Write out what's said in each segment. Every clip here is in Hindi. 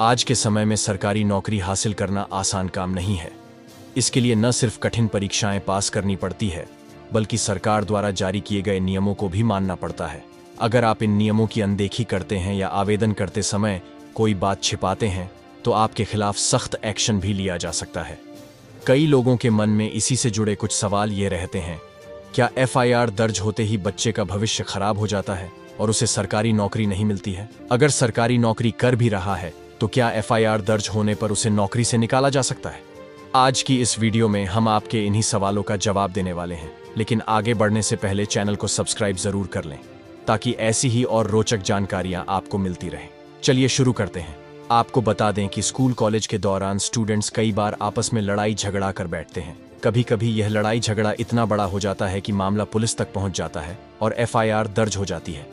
आज के समय में सरकारी नौकरी हासिल करना आसान काम नहीं है। इसके लिए न सिर्फ कठिन परीक्षाएं पास करनी पड़ती है, बल्कि सरकार द्वारा जारी किए गए नियमों को भी मानना पड़ता है। अगर आप इन नियमों की अनदेखी करते हैं या आवेदन करते समय कोई बात छिपाते हैं, तो आपके खिलाफ सख्त एक्शन भी लिया जा सकता है। कई लोगों के मन में इसी से जुड़े कुछ सवाल ये रहते हैं, क्या FIR दर्ज होते ही बच्चे का भविष्य खराब हो जाता है और उसे सरकारी नौकरी नहीं मिलती है? अगर सरकारी नौकरी कर भी रहा है, तो क्या FIR दर्ज होने पर उसे नौकरी से निकाला जा सकता है? आज की इस वीडियो में हम आपके इन्हीं सवालों का जवाब देने वाले हैं। लेकिन आगे बढ़ने से पहले चैनल को सब्सक्राइब जरूर कर लें, ताकि ऐसी ही और रोचक जानकारियां आपको मिलती रहें। चलिए शुरू करते हैं। आपको बता दें कि स्कूल कॉलेज के दौरान स्टूडेंट्स कई बार आपस में लड़ाई झगड़ा कर बैठते हैं। कभी कभी यह लड़ाई झगड़ा इतना बड़ा हो जाता है कि मामला पुलिस तक पहुंच जाता है और FIR दर्ज हो जाती है।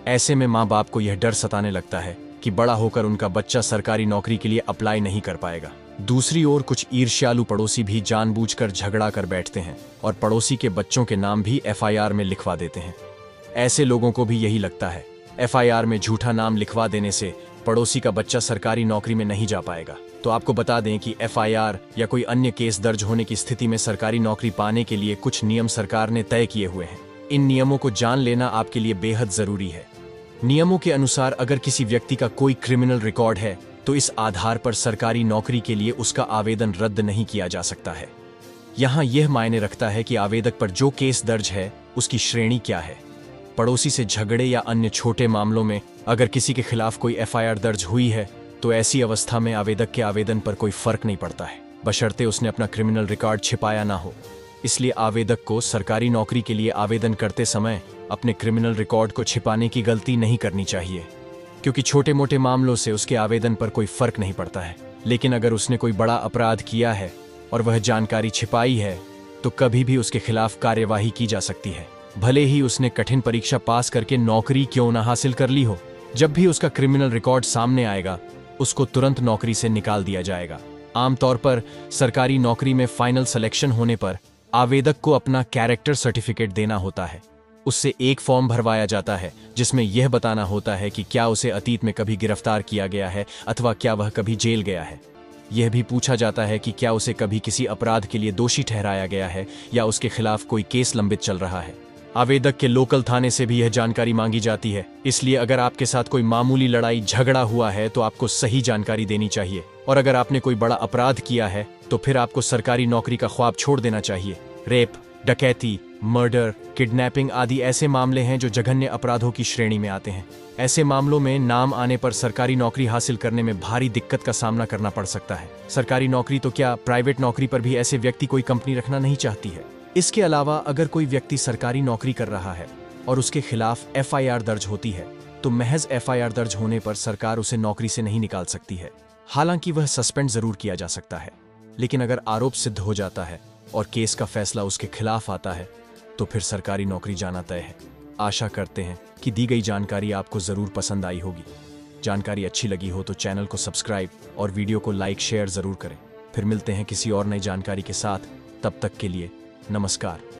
ऐसे में माँ बाप को यह डर सताने लगता है कि बड़ा होकर उनका बच्चा सरकारी नौकरी के लिए अप्लाई नहीं कर पाएगा। दूसरी ओर कुछ ईर्ष्यालु पड़ोसी भी जानबूझकर झगड़ा कर बैठते हैं और पड़ोसी के बच्चों के नाम भी FIR में लिखवा देते हैं। ऐसे लोगों को भी यही लगता है, FIR में झूठा नाम लिखवा देने से पड़ोसी का बच्चा सरकारी नौकरी में नहीं जा पाएगा। तो आपको बता दें कि FIR या कोई अन्य केस दर्ज होने की स्थिति में सरकारी नौकरी पाने के लिए कुछ नियम सरकार ने तय किए हुए हैं। इन नियमों को जान लेना आपके लिए बेहद जरूरी है। नियमों के अनुसार अगर किसी व्यक्ति का कोई क्रिमिनल रिकॉर्ड है, तो इस आधार पर सरकारी नौकरी के लिए उसका आवेदन रद्द नहीं किया जा सकता है। यहाँ यह मायने रखता है कि आवेदक पर जो केस दर्ज है, उसकी श्रेणी क्या है। पड़ोसी से झगड़े या अन्य छोटे मामलों में अगर किसी के खिलाफ कोई FIR दर्ज हुई है, तो ऐसी अवस्था में आवेदक के आवेदन पर कोई फर्क नहीं पड़ता है, बशर्ते उसने अपना क्रिमिनल रिकॉर्ड छिपाया ना हो। इसलिए आवेदक को सरकारी नौकरी के लिए आवेदन करते समय अपने क्रिमिनल रिकॉर्ड को छिपाने की गलती नहीं करनी चाहिए, क्योंकि छोटे मोटे मामलों से उसके आवेदन पर कोई फर्क नहीं पड़ता है। लेकिन अगर उसने कोई बड़ा अपराध किया है और वह जानकारी छिपाई है, तो कभी भी उसके खिलाफ कार्यवाही की जा सकती है, भले ही उसने कठिन परीक्षा पास करके नौकरी क्यों न हासिल कर ली हो। जब भी उसका क्रिमिनल रिकॉर्ड सामने आएगा, उसको तुरंत नौकरी से निकाल दिया जाएगा। आमतौर पर सरकारी नौकरी में फाइनल सिलेक्शन होने पर आवेदक को अपना कैरेक्टर सर्टिफिकेट देना होता है। उससे एक फॉर्म भरवाया जाता है, जिसमें यह बताना होता है कि क्या उसे अतीत में कभी गिरफ्तार किया गया है अथवा क्या वह कभी जेल गया है। यह भी पूछा जाता है कि क्या उसे कभी किसी अपराध के लिए दोषी ठहराया गया है या उसके खिलाफ कोई केस लंबित चल रहा है। आवेदक के लोकल थाने से भी यह जानकारी मांगी जाती है। इसलिए अगर आपके साथ कोई मामूली लड़ाई झगड़ा हुआ है, तो आपको सही जानकारी देनी चाहिए। और अगर आपने कोई बड़ा अपराध किया है, तो फिर आपको सरकारी नौकरी का ख्वाब छोड़ देना चाहिए। रेप, डकैती, मर्डर, किडनैपिंग आदि ऐसे मामले हैं जो जघन्य अपराधों की श्रेणी में आते हैं। ऐसे मामलों में नाम आने पर सरकारी नौकरी हासिल करने में भारी दिक्कत का सामना करना पड़ सकता है। सरकारी नौकरी तो क्या, प्राइवेट नौकरी पर भी ऐसे व्यक्ति कोई कंपनी रखना नहीं चाहती है। इसके अलावा अगर कोई व्यक्ति सरकारी नौकरी कर रहा है और उसके खिलाफ FIR दर्ज होती है, तो महज FIR दर्ज होने पर सरकार उसे नौकरी से नहीं निकाल सकती है। हालांकि वह सस्पेंड जरूर किया जा सकता है, लेकिन अगर आरोप सिद्ध हो जाता है और केस का फैसला उसके खिलाफ आता है, तो फिर सरकारी नौकरी जाना तय है। आशा करते हैं कि दी गई जानकारी आपको जरूर पसंद आई होगी। जानकारी अच्छी लगी हो तो चैनल को सब्सक्राइब और वीडियो को लाइक शेयर जरूर करें। फिर मिलते हैं किसी और नई जानकारी के साथ। तब तक के लिए नमस्कार।